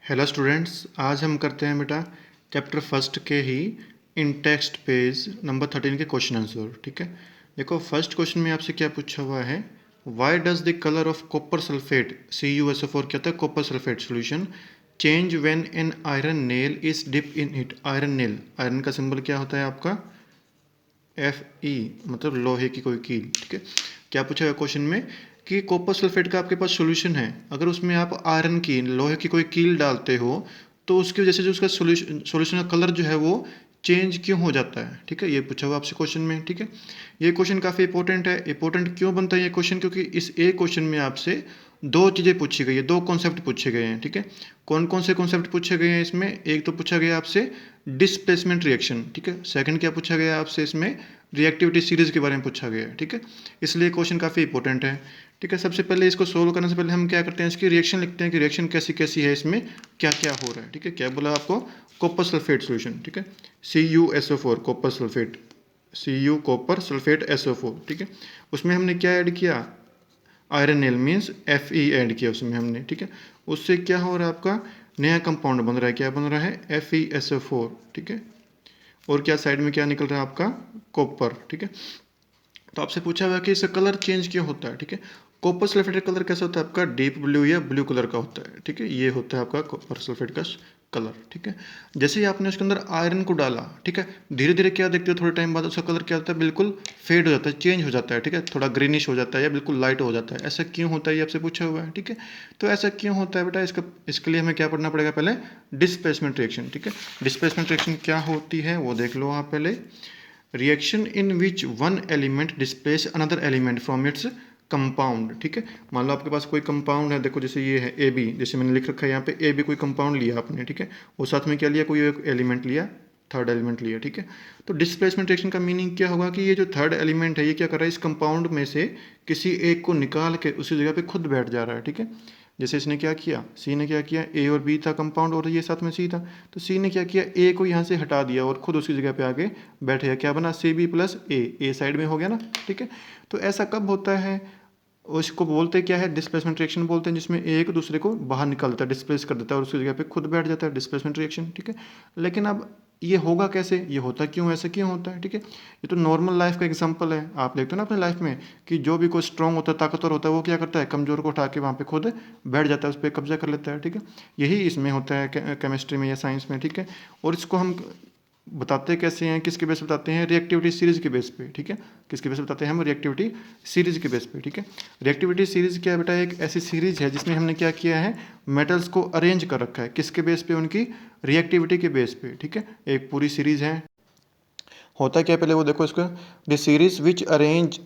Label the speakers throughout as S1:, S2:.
S1: Hello students, आज हम करते हैं बेटा चैप्टर फर्स्ट के ही इन टेक्स्ट पेज नंबर 13 के क्वेश्चन आंसर। ठीक है, देखो फर्स्ट क्वेश्चन में आपसे क्या पूछा हुआ है। Why does the colour of copper sulphate CuSO4 क्या होता है, copper sulphate solution, change when an iron nail is dip in it. Iron nail, iron का सिंबल क्या होता है आपका Fe, मतलब लोहे की कोई कील। ठीक है, क्या पूछा है क्वेश्चन में कि कॉपर सल्फेट का आपके पास सॉल्यूशन है, अगर उसमें आप आयरन की लोहे की कोई कील डालते हो तो उसकी वजह से जो उसका सॉल्यूशन का कलर जो है वो चेंज क्यों हो जाता है। ठीक है, ये पूछा हुआ आपसे क्वेश्चन में। ठीक है, ये क्वेश्चन काफ़ी इंपॉर्टेंट है। इंपॉर्टेंट क्यों बनता है ये क्वेश्चन, क्योंकि इस एक क्वेश्चन में आपसे दो चीज़ें पूछी गई है, दो कॉन्सेप्ट पूछे गए हैं। ठीक है, कौन कौन से कॉन्सेप्ट पूछे गए हैं इसमें, एक तो पूछा गया आपसे डिस्प्लेसमेंट रिएक्शन। ठीक है, सेकंड क्या पूछा गया आपसे इसमें, रिएक्टिविटी सीरीज के बारे में पूछा गया है। ठीक है, इसलिए क्वेश्चन काफ़ी इंपॉर्टेंट है। ठीक है, सबसे पहले इसको सोल्व करने से पहले हम क्या करते हैं, इसकी रिएक्शन लिखते हैं कि रिएक्शन कैसी कैसी है, इसमें क्या क्या हो रहा है। ठीक है, क्या बोला आपको, कॉपर सल्फेट सॉल्यूशन। ठीक है, CuSO4 copper sulphate, Cu copper sulphate SO4। ठीक है, उसमें हमने क्या ऐड किया, iron nail means Fe add किया उसमें हमने। ठीक है, उससे क्या हो रहा है, आपका नया कंपाउंड बन रहा है। क्या बन रहा है, FeSO4। ठीक है, और क्या साइड में क्या निकल रहा है आपका, कॉपर। ठीक है, तो आपसे पूछा हुआ कि इसका कलर चेंज क्यों होता है। ठीक है, कॉपर सल्फेट का कलर कैसा होता है आपका, डीप ब्लू या ब्लू कलर का होता है। ठीक है, ये होता है आपका कॉपर सल्फेट का कलर। ठीक है, जैसे ही आपने उसके अंदर आयरन को डाला, ठीक है, धीरे धीरे क्या देखते हो, थोड़े टाइम बाद उसका कलर क्या होता है, बिल्कुल फेड हो जाता है, चेंज हो जाता है। ठीक है, थोड़ा ग्रीनिश हो जाता है या बिल्कुल लाइट हो जाता है। ऐसा क्यों होता है ये आपसे पूछा हुआ है। ठीक है, तो ऐसा क्यों होता है बेटा, इसके लिए हमें क्या पढ़ना पड़ेगा, पहले डिस्प्लेसमेंट रिएक्शन। ठीक है, डिस्प्लेसमेंट रिएक्शन क्या होती है वो देख लो आप पहले। Reaction in which one element displace another element from its compound. ठीक है, मान लो आपके पास कोई कंपाउंड है, देखो जैसे ये है AB, जैसे मैंने लिख रखा है यहाँ पे AB कोई कंपाउंड लिया आपने। ठीक है, और साथ में क्या लिया, कोई एक एलिमेंट लिया, थर्ड एलिमेंट लिया। ठीक है, तो डिस्प्लेसमेंट रिएक्शन का मीनिंग क्या होगा कि ये जो थर्ड एलिमेंट है ये क्या कर रहा है, इस कंपाउंड में से किसी एक को निकाल के उसी जगह पे खुद बैठ जा रहा है। ठीक है, जैसे इसने क्या किया, सी ने क्या किया, A और B था कंपाउंड और ये साथ में C था, तो C ने क्या किया, A को यहाँ से हटा दिया और खुद उसकी जगह पे आके बैठ गया। क्या बना, CB+A, साइड में हो गया ना। ठीक है, तो ऐसा कब होता है, उसको बोलते क्या है, डिस्प्लेसमेंट रिएक्शन बोलते हैं, जिसमें एक दूसरे को बाहर निकाल देता है, डिस्प्लेस कर देता है और उसकी जगह पे खुद बैठ जाता है, डिस्प्लेसमेंट रिएक्शन। ठीक है, लेकिन अब ये होगा कैसे, ये होता क्यों, ऐसा क्यों होता है। ठीक है, ये तो नॉर्मल लाइफ का एग्जांपल है। आप देखते हो ना अपने लाइफ में कि जो भी कोई स्ट्रांग होता है, ताकतवर होता है, वो क्या करता है, कमजोर को उठा के वहाँ पे खुद बैठ जाता है, उस पर कब्जा कर लेता है। ठीक है, यही इसमें होता है केमिस्ट्री में या साइंस में। ठीक है, और इसको हम बताते कैसे हैं, किसके बेस पे बताते हैं, रिएक्टिविटी सीरीज के बेस पे। ठीक है, किसके बेस पे बताते हैं हम, रिएक्टिविटी सीरीज के बेस पे। ठीक है, रिएक्टिविटी सीरीज क्या है बेटा, एक ऐसी सीरीज है जिसमें हमने क्या किया है, मेटल्स को अरेंज कर रखा है, किसके बेस पे, उनकी रिएक्टिविटी के बेस पे। ठीक है, एक पूरी सीरीज है। होता क्या है पहले वो देखो इसको, the series which arrange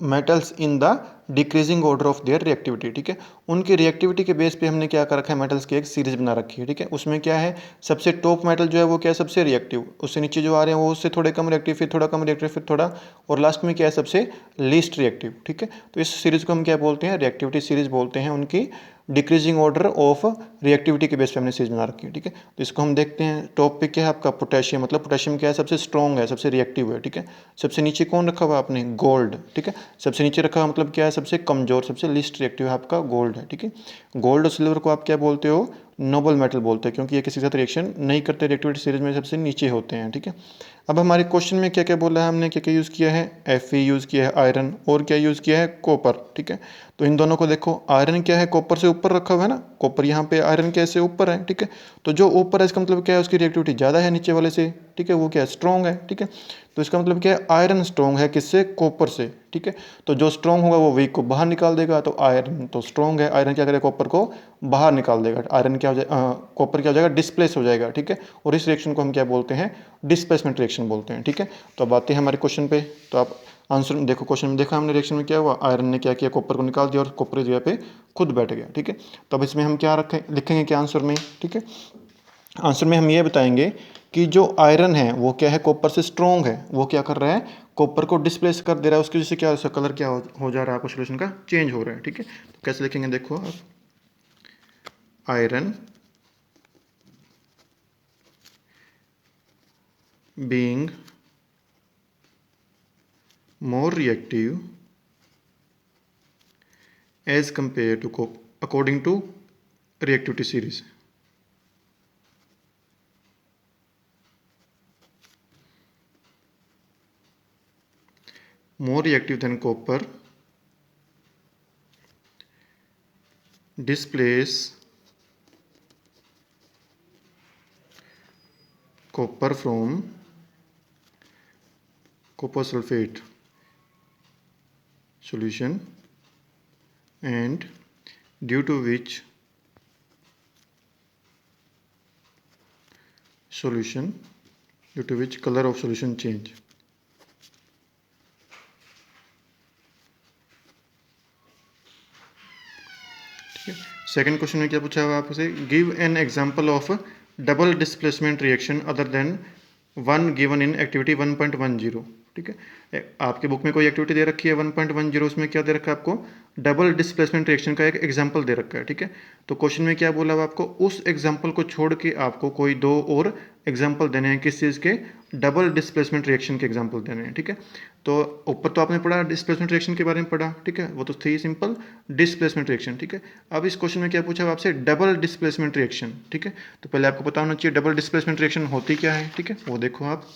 S1: metals in the decreasing order of their reactivity. ठीक है, उनकी रिएक्टिविटी के बेस पे हमने क्या कर रखा है, मेटल्स की एक सीरीज बना रखी है। ठीक है, उसमें क्या है, सबसे टॉप मेटल जो है वो क्या है, सबसे रिएक्टिव, उससे नीचे जो आ रहे हैं वो उससे थोड़े कम रिएक्टिव, फिर थोड़ा कम रिएक्टिव, फिर थोड़ा, और लास्ट में क्या है, सबसे लीस्ट रिएक्टिव। ठीक है, तो इस सीरीज को हम क्या बोलते हैं, रिएक्टिविटी सीरीज बोलते हैं, उनकी डिक्रीजिंग ऑर्डर ऑफ रिएक्टिविटी के बेस पे हमने सीरीज बना रखी है। ठीक है, तो इसको हम देखते हैं, टॉप पे क्या है आपका पोटेशियम, मतलब पोटेशियम क्या है, सबसे स्ट्रॉन्ग है, सबसे रिएक्टिव है। ठीक है, सबसे नीचे कौन रखा हुआ आपने, गोल्ड। ठीक है, सबसे नीचे रखा हुआ मतलब क्या है, सबसे कमजोर, सबसे लिस्ट रिएक्टिव है आपका गोल्ड है। ठीक है, गोल्ड और सिल्वर को आप क्या बोलते हो, नोबल मेटल बोलते हैं, क्योंकि ये किसी के साथ रिएक्शन नहीं करते, रिएक्टिविटी सीरीज में सबसे नीचे होते हैं। ठीक है, अब हमारे क्वेश्चन में क्या क्या बोला है हमने, क्या क्या यूज़ किया है, Fe यूज़ किया है, आयरन, और क्या यूज़ किया है, कॉपर। ठीक है, तो इन दोनों को देखो, आयरन क्या है, कॉपर से ऊपर रखा हुआ है ना, कॉपर यहाँ पे, आयरन कैसे ऊपर है। ठीक है, तो जो ऊपर है इसका मतलब क्या है, उसकी रिएक्टिविटी ज़्यादा है नीचे वाले से। ठीक है, वो क्या है, स्ट्रॉन्ग है। ठीक है, तो इसका मतलब क्या है, आयरन स्ट्रॉन्ग है किससे, कॉपर से। ठीक है, तो जो स्ट्रॉन्ग होगा वो वीक को बाहर निकाल देगा, तो आयरन तो स्ट्रॉन्ग है, आयरन क्या करेगा, कॉपर को बाहर निकाल देगा, आयरन क्या हो जाएगा, कॉपर क्या हो जाएगा, डिस्प्लेस हो जाएगा। ठीक है, और इस रिएक्शन को हम क्या बोलते हैं, डिस्प्लेसमेंट रिएक्शन बोलते हैं। ठीक है, तो अब आते हैं हमारे क्वेश्चन पे। तो आप आंसर में देखो, क्वेश्चन में देखा हमने रिएक्शन में क्या हुआ, आयरन ने क्या किया, कॉपर को निकाल दिया और कॉपर की जगह पे खुद बैठ गया। ठीक है, तो अब इसमें हम क्या रखें, लिखेंगे क्या आंसर में। ठीक है, आंसर में हम ये बताएंगे कि जो आयरन है वो क्या है, कॉपर से स्ट्रॉन्ग है, वो क्या कर रहा है, कॉपर को डिस्प्लेस कर दे रहा है, उसकी वजह से क्या, उसका कलर क्या हो जा रहा है, आपको सोल्यूशन का चेंज हो रहा है। ठीक है, तो कैसे लिखेंगे देखो आप, iron being more reactive as compared to according to reactivity series। more reactive than copper, displace copper from copper sulfate solution, and due to which color of solution change. Second question में क्या पूछा हुआ आपसे, give an example of double displacement reaction other than one given in activity 1.10. ठीक है, आपके book में कोई एक्टिविटी दे रखी है 1.10, उसमें क्या दे रखा है आपको, डबल डिस्प्लेसमेंट रिएक्शन का एक एग्जांपल दे रखा है. ठीक है, तो क्वेश्चन में क्या बोला हुआ आपको, उस एग्जांपल को छोड़ के आपको कोई दो और एग्जांपल देने हैं. किस चीज़ के, डबल डिस्प्लेसमेंट रिएक्शन के एग्जांपल देने हैं. ठीक है, तो ऊपर तो आपने पढ़ा डिस्प्लेसमेंट रिएक्शन के बारे में पढ़ा. ठीक है, वो तो थी सिंपल डिस्प्लेसमेंट रिएक्शन. ठीक है, अब इस क्वेश्चन में क्या पूछा हुआ आपसे, डबल डिस्प्लेसमेंट रिएक्शन. ठीक है, तो पहले आपको पता होना चाहिए डबल डिस्प्लेसमेंट रिएक्शन होती क्या है. ठीक है, वो देखो आप,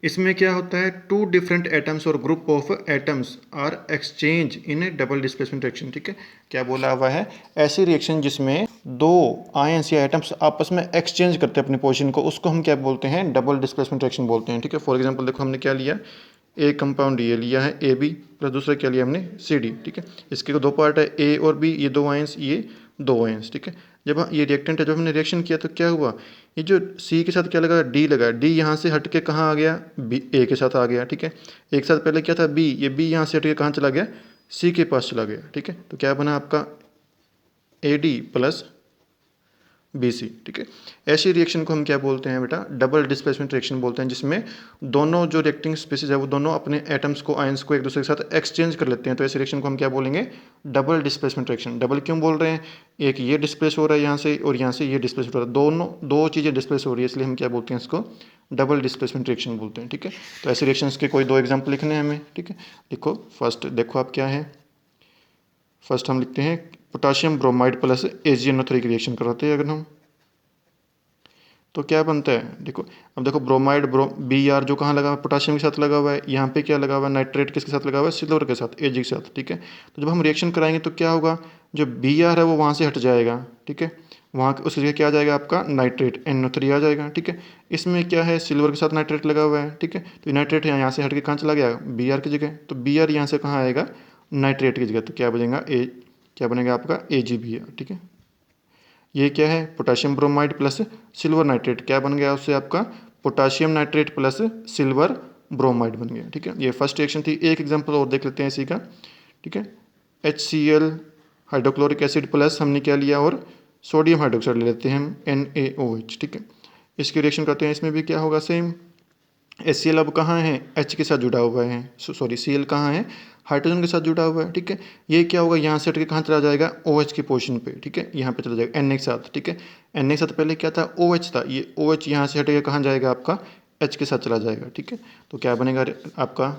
S1: इसमें क्या होता है, two different atoms or group of atoms are exchange in a double displacement reaction. ठीक है, क्या बोला हुआ है, ऐसी रिएक्शन जिसमें दो आयंस या एटम्स आपस में एक्सचेंज करते हैं अपनी पोजीशन को, उसको हम क्या बोलते हैं, डबल डिस्प्लेसमेंट रिएक्शन बोलते हैं. ठीक है, फॉर एग्जांपल देखो हमने क्या लिया, एक कंपाउंड ये लिया है ए बी, प्लस दूसरा क्या लिया हमने सी डी. ठीक है, इसके दो पार्ट है ए और बी, ये दो आयंस, ये दो आयंस. ठीक है, जब ये रिएक्टेंट है, जब हमने रिएक्शन किया तो क्या हुआ, ये जो सी के साथ क्या लगा, डी लगा, डी यहाँ से हट के कहाँ आ गया, बी ए के साथ आ गया. ठीक है, एक साथ पहले क्या था बी, ये बी यहाँ से हट के कहाँ चला गया, सी के पास चला गया. ठीक है, तो क्या बना आपका A D plus B C. ठीक है, ऐसी रिएक्शन को हम क्या बोलते हैं बेटा, डबल डिस्प्लेसमेंट रिएक्शन बोलते हैं, जिसमें दोनों जो रिएक्टिंग स्पीसीज है वो दोनों अपने एटम्स को, आयंस को एक दूसरे के साथ एक्सचेंज कर लेते हैं. तो ऐसी रिएक्शन को हम क्या बोलेंगे, डबल डिस्प्लेसमेंट रिएक्शन. डबल क्यों बोल रहे हैं, एक ये डिस्प्लेस हो रहा है यहाँ से और यहाँ से ये डिस्प्लेस हो रहा है, दोनों दो चीज़ें डिस्प्लेस हो रही है, इसलिए हम क्या बोलते हैं इसको, डबल डिस्प्लेसमेंट रिएक्शन बोलते हैं. ठीक है, तो ऐसे रिएक्शंस के कोई दो एग्जाम्पल लिखने हैं हमें. ठीक है, देखो फर्स्ट देखो आप क्या है, फर्स्ट हम लिखते हैं पोटाशियम ब्रोमाइड प्लस AgNO3 की रिएक्शन कराते हैं अगर हम, तो क्या बनता है, देखो अब देखो ब्रोमाइड बी आर जो कहाँ लगा हुआ है, पोटाशियम के साथ लगा हुआ है, यहाँ पे क्या लगा हुआ है, नाइट्रेट किसके साथ लगा हुआ है, सिल्वर के साथ, Ag के साथ. ठीक है, तो जब हम रिएक्शन कराएंगे तो क्या होगा, जो बी आर है वो वहाँ से हट जाएगा. ठीक है, वहाँ उसकी जगह क्या आ जाएगा आपका नाइट्रेट NO3 आ जाएगा. ठीक है, इसमें क्या है, सिल्वर के साथ नाइट्रेट लगा हुआ है. ठीक है, तो नाइट्रेट यहाँ से हट के कहाँ चला गया, बी आर की जगह, तो बी आर यहाँ से कहाँ आएगा, नाइट्रेट की जगह, तो क्या बनेगा क्या बनेगा आपका AgBr. ठीक है, ये क्या है, potassium bromide plus silver nitrate, क्या बन गया उससे आपका, potassium nitrate plus silver bromide बन गया. ठीक है, ये फर्स्ट रिएक्शन थी. एक एग्जांपल और देख लेते हैं इसी का. ठीक है, HCl हाइड्रोक्लोरिक एसिड प्लस हमने क्या लिया, और सोडियम हाइड्रोक्साइड ले लेते हैं हम NaOH. ठीक है, इसकी रिएक्शन करते हैं, इसमें भी क्या होगा, सेम. HCl अब कहाँ है, H के साथ जुड़ा हुआ है, सॉरी Cl कहाँ है, हाइड्रोजन के साथ जुड़ा हुआ है. ठीक है, ये क्या होगा, यहाँ से हट के कहाँ चला जाएगा, OH की पोजीशन पे. ठीक है, यहाँ पे चला जाएगा Na के साथ. ठीक है, Na के साथ पहले क्या था, OH था, ये OH यहाँ से हट के कहाँ जाएगा आपका, H के साथ चला जाएगा. ठीक है, तो क्या बनेगा आपका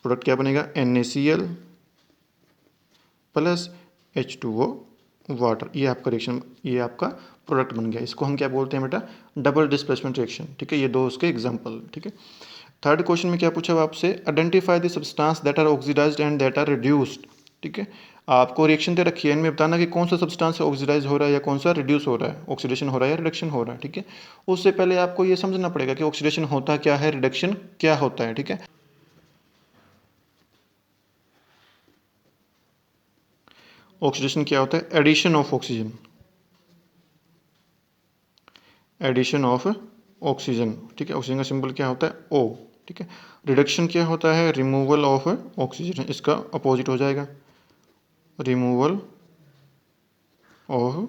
S1: प्रोडक्ट, क्या बनेगा, NaCl प्लस H2O वाटर. ये आपका रिएक्शन, ये आपका प्रोडक्ट बन गया. इसको हम क्या बोलते हैं बेटा, डबल डिस्प्लेसमेंट रिएक्शन. ठीक है, ये दो उसके एग्जांपल. ठीक है, थर्ड क्वेश्चन में क्या पूछा हुआ आपसे, identify the substance that are oxidised and that are reduced. ठीक है, आपको रिएक्शन दे रखी है, इनमें बताना कि कौन सा सब्सटेंस ऑक्सीडाइज हो रहा है या कौन सा रिड्यूस हो रहा है, ऑक्सीडेशन हो रहा है या रिडक्शन हो रहा है. ठीक है, उससे पहले आपको ये समझना पड़ेगा कि ऑक्सीडेशन होता क्या है, रिडक्शन क्या होता है. ठीक है, ऑक्सीडेशन क्या होता है, addition of oxygen, addition of oxygen. ठीक है, ऑक्सीजन का सिंबल क्या होता है, O. ठीक है, रिडक्शन क्या होता है, रिमूवल ऑफ ऑक्सीजन, इसका अपोजिट हो जाएगा, रिमूवल ऑफ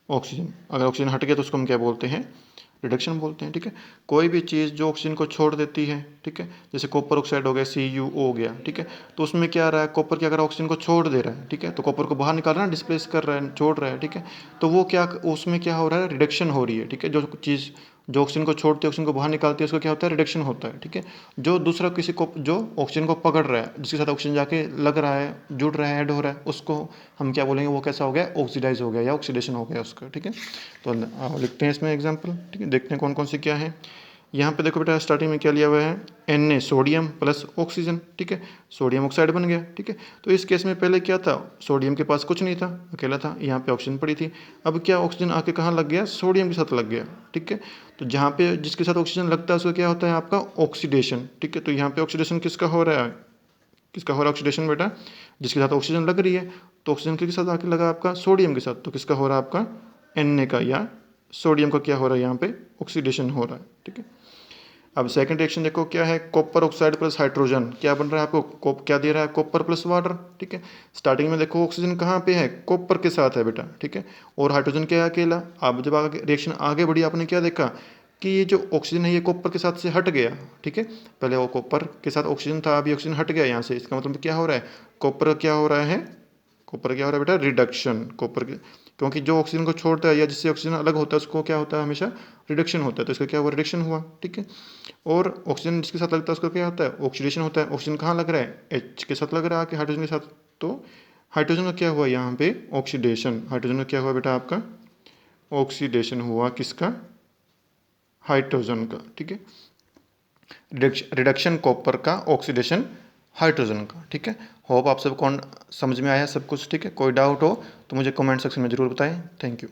S1: ऑक्सीजन. अगर ऑक्सीजन हट गया तो उसको हम क्या बोलते हैं, रिडक्शन बोलते हैं. ठीक है, कोई भी चीज़ जो ऑक्सीजन को छोड़ देती है, ठीक है, जैसे कॉपर ऑक्साइड हो गया, CuO हो गया. ठीक है, तो उसमें क्या आ रहा है, कॉपर क्या कर रहा है, ऑक्सीजन को छोड़ दे रहा है. ठीक है, तो कॉपर को बाहर निकाल रहा है, डिस्प्लेस कर रहा है, छोड़ रहा है. ठीक है, तो वो क्या, उसमें क्या हो रहा है, रिडक्शन हो रही है. ठीक है, जो चीज़ जो ऑक्सीजन को छोड़ती है, ऑक्सीजन को बाहर निकालती है, उसका क्या होता है, रिडक्शन होता है. ठीक है, जो दूसरा किसी को जो ऑक्सीजन को पकड़ रहा है, जिसके साथ ऑक्सीजन जाके लग रहा है, जुड़ रहा है, ऐड हो रहा है, उसको हम क्या बोलेंगे, वो कैसा हो गया, ऑक्सीडाइज हो गया या ऑक्सीडेशन हो गया उसका. ठीक है, तो लिखते हैं इसमें एग्जाम्पल. ठीक है, देखते हैं कौन कौन सी क्या है. यहाँ पे देखो बेटा स्टार्टिंग में क्या लिया हुआ है Na सोडियम प्लस ऑक्सीजन, ठीक है, सोडियम ऑक्साइड बन गया, ठीक है। तो इस केस में पहले क्या था, सोडियम के पास कुछ नहीं था, अकेला था, यहाँ पे ऑक्सीजन पड़ी थी। अब क्या ऑक्सीजन आके कहाँ लग गया, सोडियम के साथ लग गया, ठीक है। तो जहाँ पे जिसके साथ ऑक्सीजन लगता है उसका क्या होता है आपका ऑक्सीडेशन, ठीक है। तो यहाँ पे ऑक्सीडेशन किसका हो रहा है, किसका हो रहा है ऑक्सीडेशन बेटा, जिसके साथ ऑक्सीजन लग रही है। तो ऑक्सीजन के साथ आके लगा आपका सोडियम के साथ, तो किसका हो रहा है आपका Na का या सोडियम का क्या हो रहा है यहाँ पे ऑक्सीडेशन हो रहा है, ठीक है। अब सेकंड रिएक्शन देखो क्या है, कॉपर ऑक्साइड प्लस हाइड्रोजन, क्या बन रहा है आपको, क्या दे रहा है, कॉपर प्लस वाटर, ठीक है। स्टार्टिंग में देखो ऑक्सीजन कहाँ पे है, कॉपर के साथ है बेटा, ठीक है, और हाइड्रोजन क्या है अकेला। अब जब आगे रिएक्शन आगे बढ़ी आपने क्या देखा कि ये जो ऑक्सीजन है ये कॉपर के साथ से हट गया, ठीक है। पहले वो कॉपर के साथ ऑक्सीजन था, अभी ऑक्सीजन हट गया यहाँ से, इसका मतलब क्या हो रहा है, कॉपर क्या हो रहा है, कॉपर क्या हो रहा है बेटा, रिडक्शन, कॉपर क्योंकि जो ऑक्सीजन को छोड़ता है या जिससे ऑक्सीजन अलग होता है उसको क्या होता है हमेशा रिडक्शन होता है, तो इसका क्या हुआ, रिडक्शन हुआ, ठीक है। और ऑक्सीजन जिसके साथ लगता है उसका क्या होता है, ऑक्सीडेशन होता है। ऑक्सीजन कहाँ लग रहा है, H के साथ लग रहा है आके हाइड्रोजन के साथ, तो हाइड्रोजन का क्या हुआ यहाँ पे ऑक्सीडेशन, हाइड्रोजन का क्या हुआ बेटा आपका ऑक्सीडेशन हुआ, किसका, हाइड्रोजन का, ठीक है। रिडक्शन कॉपर का, ऑक्सीडेशन हाइड्रोजन का, ठीक है। होप आप सबको समझ में आया सब कुछ, ठीक है। कोई डाउट हो तो मुझे कमेंट सेक्शन में ज़रूर बताएं। Thank you.